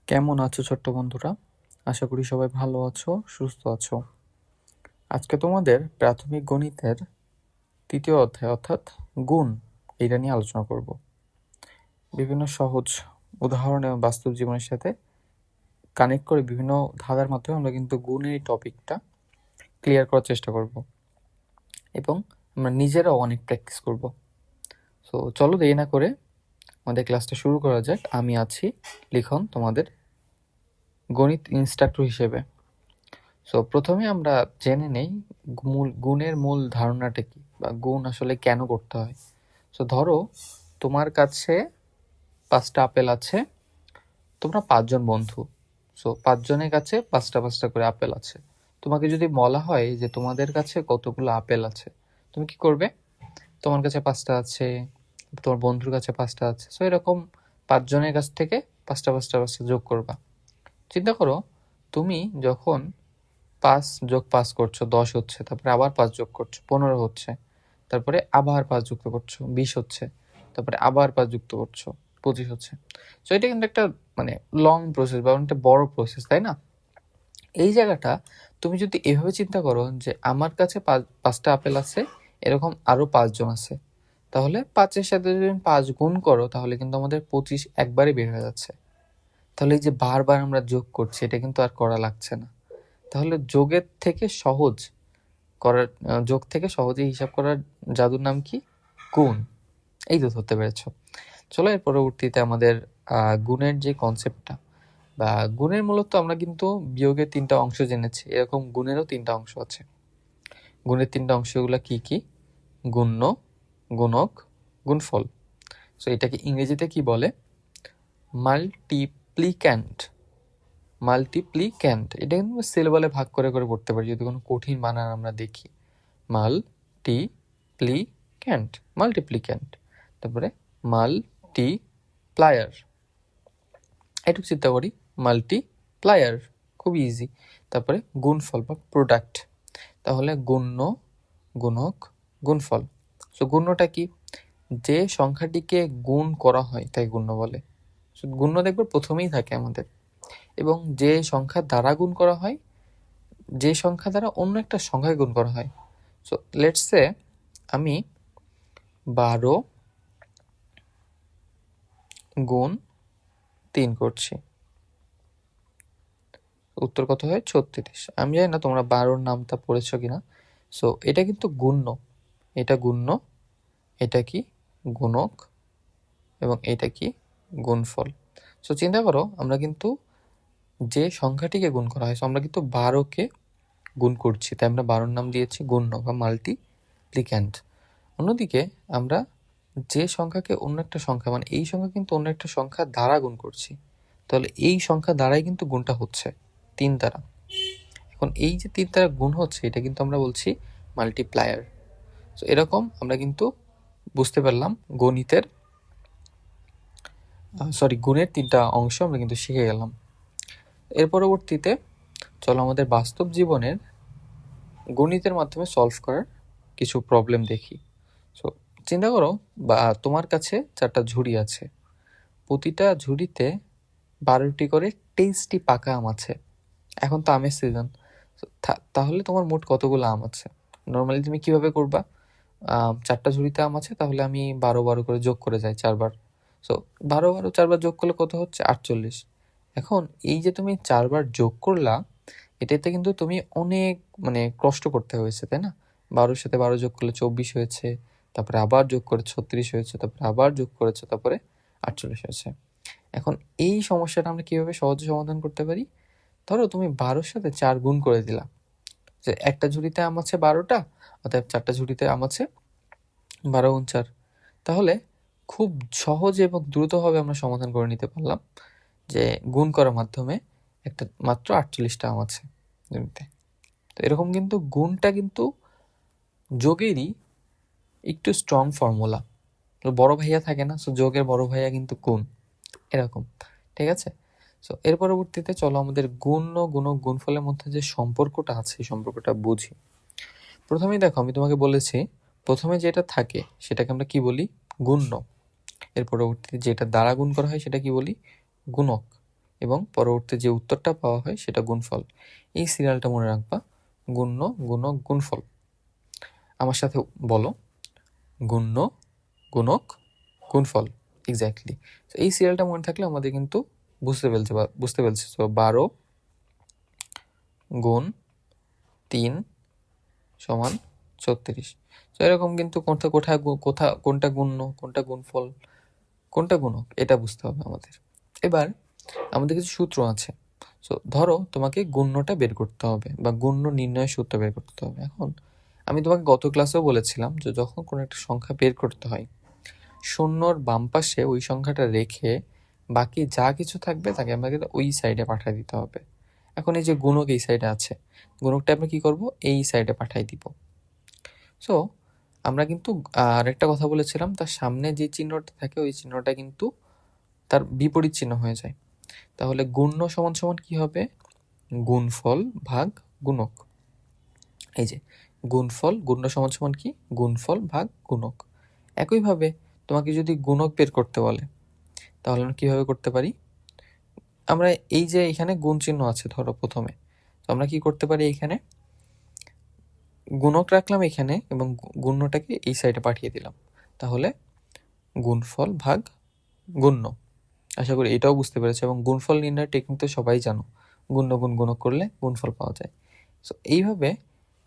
কেমন আছো ছোট্ট বন্ধুরা? আশা করি সবাই ভালো আছো, সুস্থ আছো। আজকে তোমাদের প্রাথমিক গণিতের তৃতীয় অধ্যায় অর্থাৎ গুণ এইটা নিয়ে আলোচনা করব। বিভিন্ন সহজ উদাহরণ এবং বাস্তব জীবনের সাথে কানেক্ট করে বিভিন্ন ধাঁধার মাধ্যমে আমরা কিন্তু গুণের এই টপিকটা ক্লিয়ার করার চেষ্টা করব এবং আমরা নিজেরাও অনেক প্র্যাকটিস করব। সো চলো দেরি না করে আমাদের ক্লাসটা শুরু করা যাক। আমি আছি লিখন, তোমাদের গণিত ইনস্ট্রাক্টর হিসেবে। সো প্রথমে আমরা জেনে নেই গুণের মূল ধারণাটা কি, বা গুণ আসলে কেন করতে হয়। সো ধরো তোমার কাছে 5টা আপেল আছে, তোমরা 5জন বন্ধু। সো 5জনের কাছে 5টা করে আপেল আছে। তোমাকে যদি বলা হয় যে তোমাদের কাছে কতগুলো আপেল আছে, তুমি কি করবে? তোমার কাছে 5টা আছে, তোমার বন্ধুর কাছে 5টা আছে, সো এরকম 5জনের কাছ থেকে 5টা যোগ করবা। চিন্তা করো, তুমি যখন 5+5 করছো 10 হচ্ছে, তারপরে আবার 5 যোগ করছো 15 হচ্ছে, তারপরে আবার 5 যুক্ত করছো 20 হচ্ছে, তারপরে আবার 5 যুক্ত করছো 25 হচ্ছে। সো এটা কিন্তু একটা লং প্রসেস বা একটা বড় প্রসেস, তাই না? এই জায়গাটা তুমি যদি এভাবে চিন্তা করো যে আমার কাছে 5টা আপেল আছে, এরকম আরো 5জন আছে, তাহলে 5-এর সাথে যদি 5 গুণ করো তাহলে কিন্তু আমাদের 25 একবারে বের হয়ে যাচ্ছে। তাহলে এই যে বারবার আমরা যোগ করছি, এটা কিন্তু আর করা লাগছে না। তাহলে যোগ থেকে সহজে হিসাব করার জাদুর নাম কি? গুণ। এই তো ধরতে পেরেছ। চলো এর পরবর্তীতে আমাদের গুণের যে কনসেপ্টটা বা গুণের মূলত আমরা কিন্তু বিয়োগের 3টা অংশ জেনেছি, এরকম গুণেরও 3টা অংশ আছে। গুণের 3টা অংশগুলো কি কি? গুণ্য, গুণক, গুণফল। সো এটাকে ইংরেজিতে কি বলে? মাল্টিপ্লিক্যান্ট। এটা কিন্তু সিলেবালে ভাগ করে করে পড়তে পারি যদি কোনো কঠিন বানান আমরা দেখি। মাল্টিপ্লিক্যান্ট, তারপরে মাল্টিপ্লায়ার। এটুকু চিন্তা করি, মাল্টিপ্লায়ার খুব ইজি। তারপরে গুণফল বা প্রোডাক্ট। তাহলে গুণ্য, গুণক, গুণফল। সো গুণ্যটা কি? যে সংখ্যাটিকে গুণ করা হয় তাই গুণ্য বলে। গুণ্য দেখবে প্রথমেই থাকে আমাদের। এবং যে সংখ্যা দ্বারা গুণ করা হয়, যে সংখ্যা দ্বারা অন্য একটা সংখ্যায় গুণ করা হয়। সো লেটস সে আমি 12 গুণ 3 করছি, উত্তর কত হয়? 36। আমি জানি না তোমরা 12-র নামটা পড়েছ কিনা। সো এটা কিন্তু গুণ্য, এটা গুণ্য, এটা কি? গুণক, এবং এটা কি? গুণফল। সো চিন্তা করো, আমরা কিন্তু যে সংখ্যাটিকে গুণ করা হয়, আমরা কিন্তু 12কে গুণ করছি, তাই আমরা 12-র নাম দিয়েছি গুণ্য বা মাল্টিপ্লিক্যান্ট। অন্যদিকে আমরা যে সংখ্যাকে অন্য একটা সংখ্যা, এই সংখ্যা কিন্তু অন্য একটা সংখ্যা দ্বারা গুণ করছি, তাহলে এই সংখ্যা দ্বারাই কিন্তু গুণটা হচ্ছে 3 দ্বারা। এখন এই যে 3 দ্বারা গুণ হচ্ছে, এটা কিন্তু আমরা বলছি মাল্টিপ্লায়ার। তো এরকম আমরা কিন্তু বুঝতে পারলাম গুণের 3টা অংশ আমরা কিন্তু শিখে গেলাম। এর পরবর্তীতে চলো আমাদের বাস্তব জীবনের গণিতের মাধ্যমে সলভ করার কিছু প্রবলেম দেখি। সো চিন্তা করো, বা তোমার কাছে 4টা ঝুড়ি আছে, প্রতিটা ঝুড়িতে 12টি করে টেস্টি পাকা আম আছে। এখন তো আমের সিজন, তাহলে তোমার মোট কতগুলো আম আছে? নর্মালি তুমি কিভাবে করবা? 4টা ঝুড়িতে আম আছে, তাহলে আমি 12 করে যোগ করে যাই 4বার। সো 4বার যোগ করলে কত হচ্ছে? 48। এখন এই যে তুমি 4বার যোগ করলা, এটাতে কিন্তু তুমি অনেক কষ্ট করতে হয়েছে, তাই না? 12-র সাথে 12 যোগ করলে 24 হয়েছে, তারপরে আবার যোগ করে 36 হয়েছে, তারপরে আবার যোগ করেছে, তারপরে 48 হয়েছে। এখন এই সমস্যাটা আমরা কিভাবে সহজে সমাধান করতে পারি? ধরো তুমি 12-র সাথে 4 গুণ করে দিলা, যে একটা ঝুড়িতে আম আছে 12টা, অর্থাৎ 4টা ঝুড়িতে আম আছে 12 গুণ 4। তাহলে খুব সহজে এবং দ্রুতভাবে আমরা সমাধান করে নিতে পারলাম যে গুণ করার মাধ্যমে একটা মাত্র 48টা আম আছে জমিতে। তো এরকম কিন্তু গুণটা কিন্তু যোগেরই একটু স্ট্রং ফর্মুলা। বড় ভাইয়া থাকে না, সো যোগের বড় ভাইয়া কিন্তু গুণ, এরকম। ঠিক আছে? সো এর পরবর্তীতে চলো আমাদের গুণ ও গুণক গুণফলের মধ্যে যে সম্পর্কটা আছে এই সম্পর্কটা বুঝি। প্রথমেই দেখো, আমি তোমাকে বলেছি প্রথমে যেটা থাকে সেটাকে আমরা কি বলি? গুণ্য। এর পরবর্তীতে যেটা দ্বারা গুণ করা হয় সেটা কি বলি? গুণক। এবং পরবর্তী যে উত্তরটা পাওয়া হয় সেটা গুণফল। এই সিরিয়ালটা মনে রাখবা, গুণ্য, গুণক, গুণফল। আমার সাথে বলো, গুণ্য, গুণক, গুণফল। এক্স্যাক্টলি। এই সিরিয়ালটা মনে থাকলে আমাদের কিন্তু বুঝতে পেরেছি। তো 12 গুণ 3 সমান 36। তো এরকম কিন্তু কোনটা গুণ্য, কোনটা গুণফল, কোনটা গুণক, এটা বুঝতে হবে আমাদের। এবার আমাদের কিছু সূত্র আছে। সো ধরো তোমাকে গুণ্যটা বের করতে হবে বা গুণ্য নির্ণয়ের সূত্র বের করতে হবে। এখন আমি তোমাকে গত ক্লাসেও বলেছিলাম যে যখন কোনো একটা সংখ্যা বের করতে হয়, শূন্যর বাম পাশে ওই সংখ্যাটা রেখে বাকি যা কিছু থাকবে তাকে আমাকে ওই সাইডে পাঠিয়ে দিতে হবে। এখন এই যে গুণক এই সাইডে আছে, গুণকটা আমরা কি করব, এই সাইডে পাঠিয়ে দিব। সো আমরা কিন্তু আরেকটা কথা বলেছিলাম, তার সামনে যে চিহ্নটা থাকে ওই চিহ্নটা কিন্তু তার বিপরীত চিহ্ন হয়ে যায়। তাহলে গুণ্য সমান সমান কি হবে, গুণফল ভাগ গুণক। এই যে গুণফল, গুণ্য সমান সমান কি, গুণফল ভাগ গুণক। একইভাবে তোমাকে যদি গুণক বের করতে বলে তাহলে আমরা কিভাবে করতে পারি, আমরা এই যে এখানে গুণ চিহ্ন আছে ধরো প্রথমে, তো আমরা কি করতে পারি, এখানে গুণক রাখলাম এখানে এবং গুণ্যটাকে এই সাইডে পাঠিয়ে দিলাম। তাহলে গুণফল ভাগ গুণ্য। আশা করি এটাও বুঝতে পেরেছো। এবং গুণফল নির্ণয়ের টেকনিক তো সবাই জানো, গুণ্য গুণ গুণক করলে গুণফল পাওয়া যায়। সো এইভাবে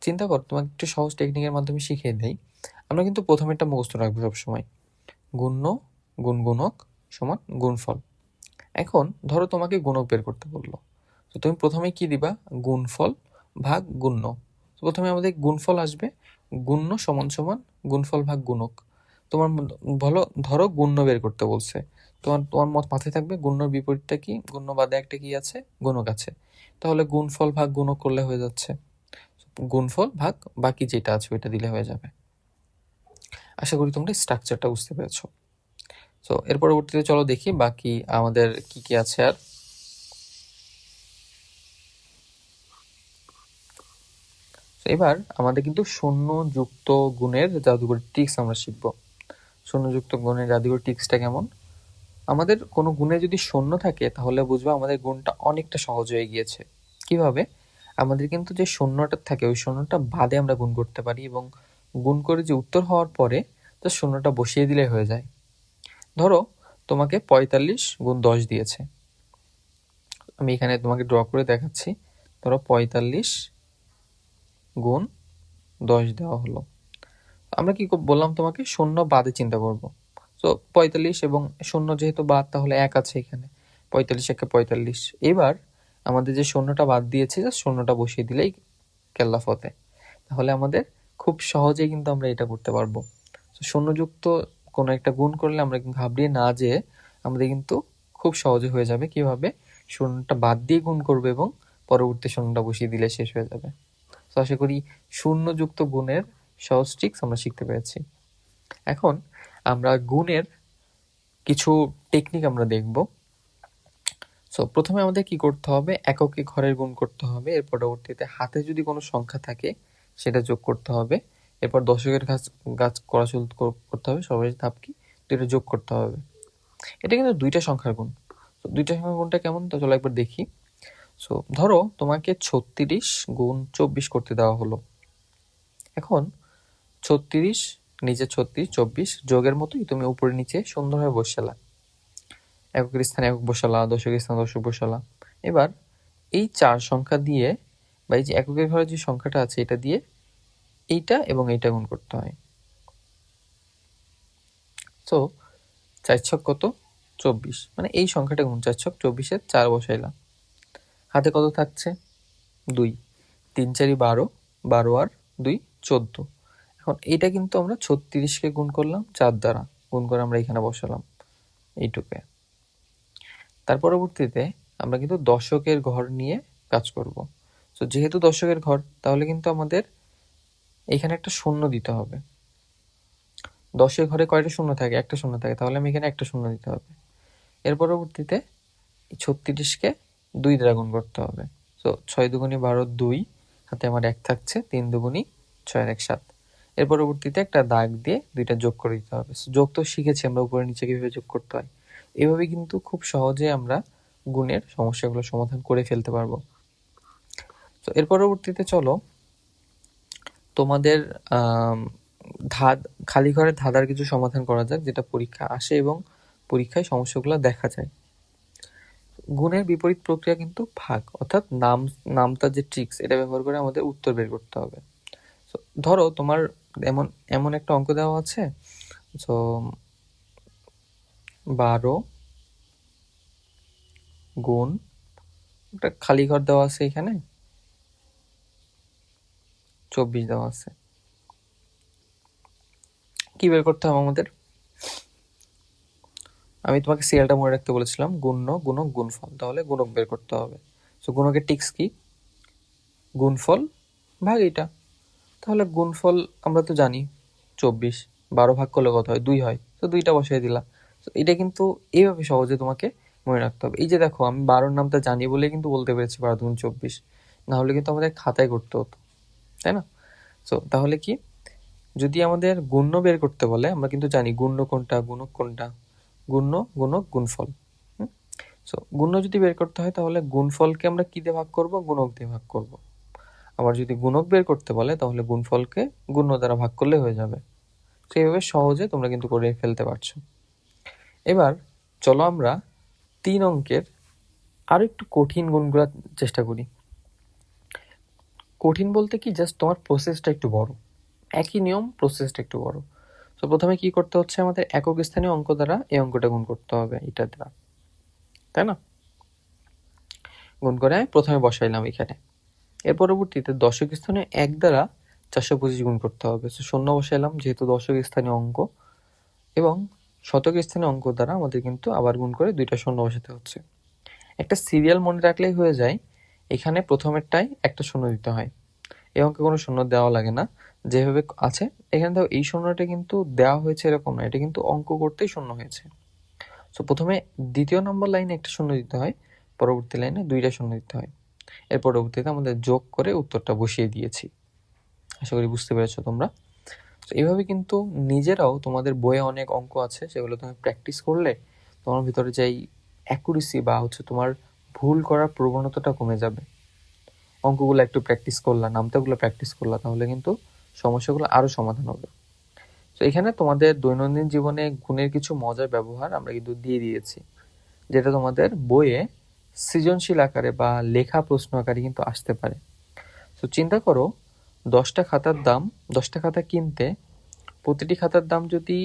চিন্তা কর, তোমাকে একটু সহজ টেকনিকের মাধ্যমে শিখিয়ে দেই। আমরা কিন্তু প্রথমে একটা মুখস্থ রাখবো সবসময়, গুণ্য গুণ গুণক সমান গুণফল। এখন ধরো তোমাকে গুণক বের করতে বললো, তো তুমি প্রথমে কি দিবা, গুণফল ভাগ গুণ্য। তো প্রথমে আমাদের গুণফল আসবে, গুণ্য সমান সমান গুণফল ভাগ গুণক। তোমার বলো, ধরো গুণ্য বের করতে বলছে, তোমার তোমার মাথায় থাকবে গুণ্যর বিপরীতটা কি, গুণ্য বাদে একটা কি আছে, গুণক আছে। তাহলে গুণফল ভাগ গুণক করলে হয়ে যাচ্ছে, গুণফল ভাগ বাকি যেটা আছে ওইটা দিলে হয়ে যাবে। আশা করি তোমরা স্ট্রাকচারটা বুঝতে পেরেছো। তো এর পরবর্তীতে চলো দেখি বাকি আমাদের কি কি আছে। আর এবার আমাদের কিন্তু শূন্য যুক্ত গুণের জাদুঘর ট্রিক্স আমরা শিখবো। শূন্য যুক্ত গুণের জাদুঘর ট্রিক্সটা কেমন, আমাদের কোনো গুণে যদি শূন্য থাকে তাহলে বুঝবো আমাদের গুণটা অনেকটা সহজ হয়ে গিয়েছে। কিভাবে, আমাদের কিন্তু যে শূন্যটা থাকে ওই শূন্যটা বাদে আমরা গুণ করতে পারি, এবং গুণ করে যে উত্তর হওয়ার পরে তো শূন্যটা বসিয়ে দিলে হয়ে যায়। ধরো তোমাকে 45 গুণ 10 দিয়েছে, আমি এখানে তোমাকে ড্র করে দেখাচ্ছি। ধরো 45 গুণ 10 দেওয়া হলো। আমরা কি বললাম তোমাকে, শূন্য বাদে চিন্তা করব। তো 45 এবং শূন্য যেহেতু বাদ, তাহলে 1 আছে এখানে, 45 একে 45। এবার আমাদের যে শূন্যটা বাদ দিয়েছে, শূন্যটা বসিয়ে দিলেই কেল্লা ফতে। তাহলে আমাদের খুব সহজেই কিন্তু আমরা এটা করতে পারবো। শূন্যযুক্ত কোনো একটা গুণ করলে আমরা কিন্তু ঘাবড়িয়ে না যেয়ে আমাদের কিন্তু খুব সহজে হয়ে যাবে। কিভাবে, শূন্যটা বাদ দিয়ে গুণ করবে এবং পরবর্তী শূন্যটা বসিয়ে দিলে শেষ হয়ে যাবে। তো আশা করি শূন্যযুক্ত গুণের সহজ ট্রিক্স আমরা শিখতে পেরেছি। এখন আমরা গুণের কিছু টেকনিক আমরা দেখব। সো প্রথমে আমাদের কি করতে হবে, এককে ঘরের গুণ করতে হবে। এর পরবর্তীতে হাতে যদি কোনো সংখ্যা থাকে সেটা যোগ করতে হবে। এরপর দশকের গাছ করা শুরু করতে হবে। সর্বশেষ ধাপ কি, দুইটা যোগ করতে হবে। এটা কিন্তু দুইটা সংখ্যার গুণ। তো দুইটা সংখ্যার গুণটা কেমন, তো চলো একবার দেখি। সো ধরো তোমাকে 36 গুণ 24 করতে দেওয়া হলো। এখন 36 নিচে 36, 24 যোগের মতোই তুমি উপরে নিচে সুন্দরভাবে বসালা, এককের স্থানে একক বসালা, দশকের স্থানে দশক বসালা। এবার এই 4 সংখ্যা দিয়ে বা এই যে এককের ঘরে যে সংখ্যাটা আছে এটা দিয়ে এইটা এবং এইটা গুণ করতে হয়। তো 4 ছক কত, 24, মানে এই সংখ্যাটা গুণ 4 ছক 24-এর 4 বসাইলাম। হাতে কত থাকছে, 2, 3 4 12, 12 আর 2 14। এখন এইটা কিন্তু আমরা 36-কে গুণ করলাম 4 দ্বারা, গুণ করে আমরা এখানে বসালাম এইটুকে। তার পরবর্তীতে আমরা কিন্তু দশকের ঘর নিয়ে কাজ করব। তো যেহেতু দশকের ঘর, তাহলে কিন্তু আমাদের এখানে একটা শূন্য দিতে হবে। 10-এর ঘরে কয়টা শূন্য থাকে, একটা শূন্য থাকে, তাহলে আমি এখানে একটা শূন্য দিতে হবে। এর পরবর্তীতে 36-কে 2 দ্বারা গুণ করতে হবে। তো 6 দুগুণী 12, 2 হাতে আমার 1 থাকছে, 3 দুগুণী 6 আর 1 7। এর পরবর্তীতে একটা দাগ দিয়ে 2টা যোগ করে দিতে হবে। যোগ তো শিখেছি আমরা, উপরে নিচে কিভাবে যোগ করতে হয়। এভাবে কিন্তু খুব সহজে আমরা গুণের সমস্যাগুলো সমাধান করে ফেলতে পারবো। তো এর পরবর্তীতে চলো তোমাদের খালি ঘরের ধাঁধার কিছু সমাধান করা যাক, যেটা পরীক্ষা আসে এবং পরীক্ষায় সমস্যাগুলো দেখা যায়। গুণের বিপরীত প্রক্রিয়া কিন্তু ভাগ, অর্থাৎ নামতার যে ট্রিক্স, এটা ব্যবহার করে আমাদের উত্তর বের করতে হবে। ধরো তোমার এমন এমন একটা অঙ্ক দেওয়া আছে, 12 গুণ একটা খালি ঘর দেওয়া আছে, এখানে 24 দেওয়া আছে। কি বের করতে হবে আমাদের? আমি তোমাকে সিরিয়ালটা মনে রাখতে বলেছিলাম, গুণ্য গুণক গুণফল, তাহলে গুণক বের করতে হবে। তো গুণকের টিক্স কি? গুণফল ভাগ এটা। তাহলে গুণফল আমরা তো জানি 24, 12 ভাগ করলে কত হয়? 2 হয়। তো 2টা বসিয়ে দিলা। তো এটা কিন্তু এইভাবে সহজে তোমাকে মনে রাখতে হবে। এই যে দেখো, আমি 12-র নামটা জানি বলে কিন্তু বলতে পেরেছি 12 দুগুণ 24, না হলে কিন্তু আমাদের খাতায় করতে হতো, তাই না? তো তাহলে কি, যদি আমাদের গুণ্য বের করতে বলে, আমরা কিন্তু জানি গুণ্য কোনটা, গুণক কোনটা। গুণ্য গুণক গুণফল। সো গুণ্য যদি বের করতে হয়, তাহলে গুণফলকে আমরা কি দিয়ে ভাগ করব? গুণক দিয়ে ভাগ করব। আবার যদি গুণক বের করতে বলে, তাহলে গুণফলকে গুণ্য দ্বারা ভাগ করলে হয়ে যাবে। তো এইভাবে সহজে তোমরা কিন্তু করে ফেলতে পারছো। এবার চলো আমরা 3 অঙ্কের আরো একটু কঠিন গুণগুলো চেষ্টা করি। কঠিন বলতে কি, জাস্ট তোমার প্রসেসটা একটু বড়, একই নিয়ম, প্রসেসটা একটু বড়। তো প্রথমে কি করতে হচ্ছে, আমাদের একক স্থানীয় অঙ্ক দ্বারা এই অঙ্কটা গুণ করতে হবে, এটা দ্বারা, তাই না? গুণ করে প্রথমে বসাইলাম এখানে। এর পরবর্তীতে দশক স্থানীয় 1 দ্বারা 425 গুণ করতে হবে। শূন্য বসাইলাম, যেহেতু দশক স্থানীয় অঙ্ক, এবং শতক স্থানীয় অঙ্ক দ্বারা আমাদের কিন্তু আবার গুণ করে 2টা শূন্য বসাতে হচ্ছে। একটা সিরিয়াল মনে রাখলেই হয়ে যায়। এখানে প্রথমেরটাই একটা শূন্য দিতে হয়, এই অঙ্কে কোনো শূন্য দেওয়া লাগে না, যেভাবে আছে। এখানে দেখো, এই শূন্যটা কিন্তু দেওয়া হয়েছে এরকম না, এটা কিন্তু অঙ্ক করতেই শূন্য হয়েছে। তো প্রথমে দ্বিতীয় নম্বর লাইনে একটা শূন্য দিতে হয়, পরবর্তী লাইনে 2টা শূন্য দিতে হয়। এর পরবর্তীতে আমাদের যোগ করে উত্তরটা বসিয়ে দিয়েছি। আশা করি বুঝতে পেরেছো তোমরা। তো এইভাবে কিন্তু নিজেরাও, তোমাদের বইয়ে অনেক অঙ্ক আছে, সেগুলো তুমি প্র্যাকটিস করলে তোমার ভিতরে যে অ্যাকুরেসি বা তোমার ভুল করার প্রবণতাটা কমে যাবে। অঙ্কগুলো একটু প্র্যাকটিস করলা, নামতাগুলো প্র্যাকটিস করলা, তাহলে কিন্তু সমস্যাগুলো আরো সমাধান হবে। তো এখানে তোমাদের দৈনন্দিন জীবনে গুণের কিছু মজার ব্যবহার আমরা কিন্তু দিয়ে দিয়েছি, যেটা তোমাদের বইয়ে সৃজনশীল আকারে বা লেখা প্রশ্ন আকারে কিন্তু আসতে পারে। তো চিন্তা করো, 10টা খাতার দাম, 10টা খাতা কিনতে প্রতিটি খাতার দাম যদি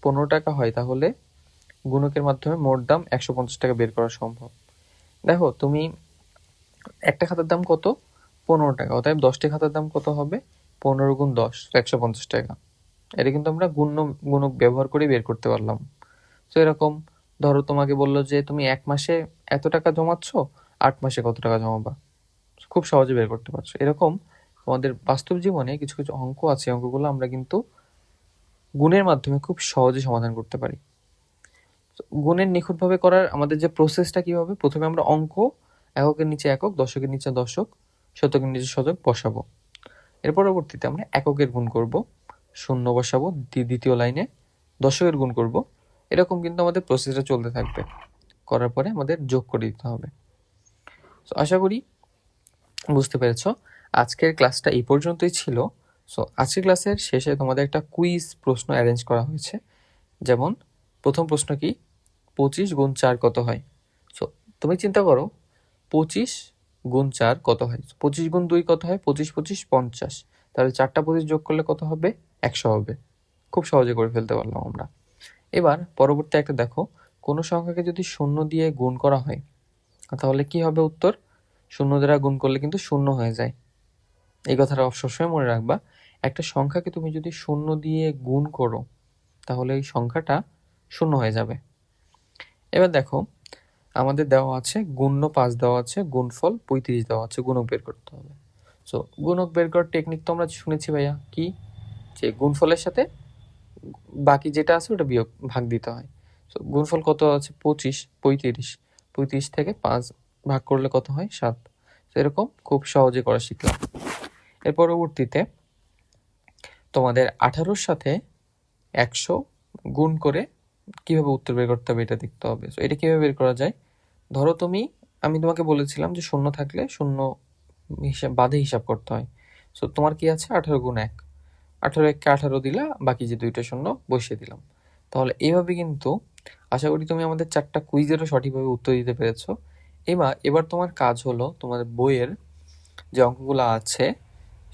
15 টাকা হয়, তাহলে গুণকের মাধ্যমে মোট দাম 150 টাকা বের করা সম্ভব। দেখো, তুমি একটা খাতার দাম কত? 15 টাকা। অতএব 10টি খাতার দাম কত হবে? 15 গুণ 10, 150 টাকা। এটা কিন্তু আমরা গুণক ব্যবহার করে বের করতে পারলাম। তো এরকম ধরো, তোমাকে বললো যে তুমি 1 মাসে এত টাকা জমাচ্ছ, 8 মাসে কত টাকা জমাবা, খুব সহজে বের করতে পারছো। এরকম তোমাদের বাস্তব জীবনে কিছু কিছু অঙ্ক আছে, অঙ্কগুলো আমরা কিন্তু গুণের মাধ্যমে খুব সহজে সমাধান করতে পারি। গুণের নিখুঁতভাবে করার আমাদের যে প্রসেসটা কি হবে, প্রথমে আমরা অঙ্ক এককের নিচে একক, দশকের নিচে দশক, শতকের নিচে শতক বসাবো। এর পরবর্তীতে আমরা এককের গুণ করব, শূন্য বসাবো দ্বিতীয় লাইনে, দশকের গুণ করব। এরকম কিন্তু আমাদের প্রসেসটা চলতে থাকবে। করার পরে আমাদের যোগ করে দিতে হবে। তো আশা করি বুঝতে পেরেছো। আজকের ক্লাসটা এই পর্যন্তই ছিল। সো আজকের ক্লাসের শেষে তোমাদের একটা কুইজ প্রশ্ন অ্যারেঞ্জ করা হয়েছে। যেমন প্রথম প্রশ্ন কি, 25 গুণ 4 কত হয়? সো তুমি চিন্তা করো, 25 গুণ 4 কত হয়? 25 গুণ 2 কত হয়? 25 25 50। তাহলে 4টা 25 যোগ করলে কত হবে? 100 হবে। খুব সহজে করে ফেলতে পারলাম আমরা। এবার পরবর্তী একটা দেখো, কোনো সংখ্যাকে যদি শূন্য দিয়ে গুণ করা হয়, তাহলে কি হবে উত্তর? শূন্য দ্বারা গুণ করলে কিন্তু শূন্য হয়ে যায়। এই কথাটা সবসময় মনে রাখবা। একটা সংখ্যাকে তুমি যদি শূন্য দিয়ে গুণ করো, তাহলে এই সংখ্যাটা শূন্য হয়ে যাবে। এবার দেখো, আমাদের দেওয়া আছে গুণ্য 5 দেওয়া আছে, গুণফল 35 দেওয়া আছে, গুণক বের করতে হবে। সো গুণক বের করার টেকনিক তো আমরা শুনেছি ভাইয়া, কি, যে গুণফলের সাথে বাকি যেটা আছে ওটা বিয়োগ ভাগ দিতে হয়। সো গুণফল কত আছে? 25, 35, 35 থেকে 5 ভাগ করলে কত হয়? 7। তো এরকম খুব সহজে করা শিখলাম। এর পরবর্তীতে তোমাদের 18-র সাথে 100 গুণ করে কিভাবে উত্তর বের করতে হবে এটা দেখতে হবে। সো এটা কিভাবে বের করা যায়? ধরো আমি তোমাকে বলেছিলাম যে শূন্য থাকলে শূন্য বাদে হিসাব করতে হয়। সো তোমার কি আছে 18 × 1, 18 × 1 = 18 দিলা, বাকি যে দুইটা শূন্য বসিয়ে দিলাম। তাহলে এইভাবে কিন্তু আশা করি তুমি আমাদের 4টা কুইজেরও সঠিকভাবে উত্তর দিতে পেরেছো। এবার তোমার কাজ হলো তোমাদের বইয়ের যে অঙ্কগুলো আছে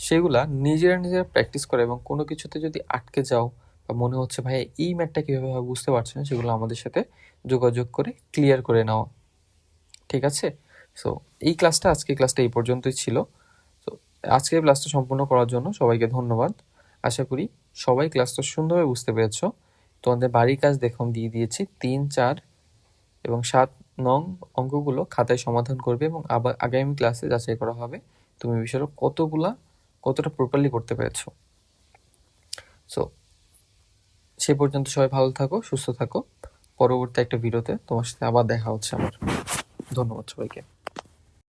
সেগুলা নিজেরা প্র্যাকটিস করে, এবং কোনো কিছুতে যদি আটকে যাও বা মনে হচ্ছে ভাই এই ম্যাথটা কীভাবে হবে বুঝতে পারছি না, সেগুলো আমাদের সাথে যোগাযোগ করে ক্লিয়ার করে নেওয়া। ঠিক আছে? সো আজকের ক্লাসটা এই পর্যন্তই ছিল। তো আজকের ক্লাসটা সম্পূর্ণ করার জন্য সবাইকে ধন্যবাদ। আশা করি সবাই ক্লাসটা সুন্দরভাবে বুঝতে পেরেছো। তোমাদের বাড়ির কাজ দেখুন দিয়ে দিয়েছি, 3, 4 এবং 7 নং অঙ্কগুলো খাতায় সমাধান করবে, এবং আবার আগামী ক্লাসে যাচাই করা হবে তুমি বিষয়টা কতটা প্রপারলি করতে পেরেছো। সো সে পর্যন্ত সবাই ভালো থাকো, সুস্থ থাকো। পরবর্তী একটা ভিডিওতে তোমার সাথে আবার দেখা হচ্ছে আমার। ধন্যবাদ সবাইকে।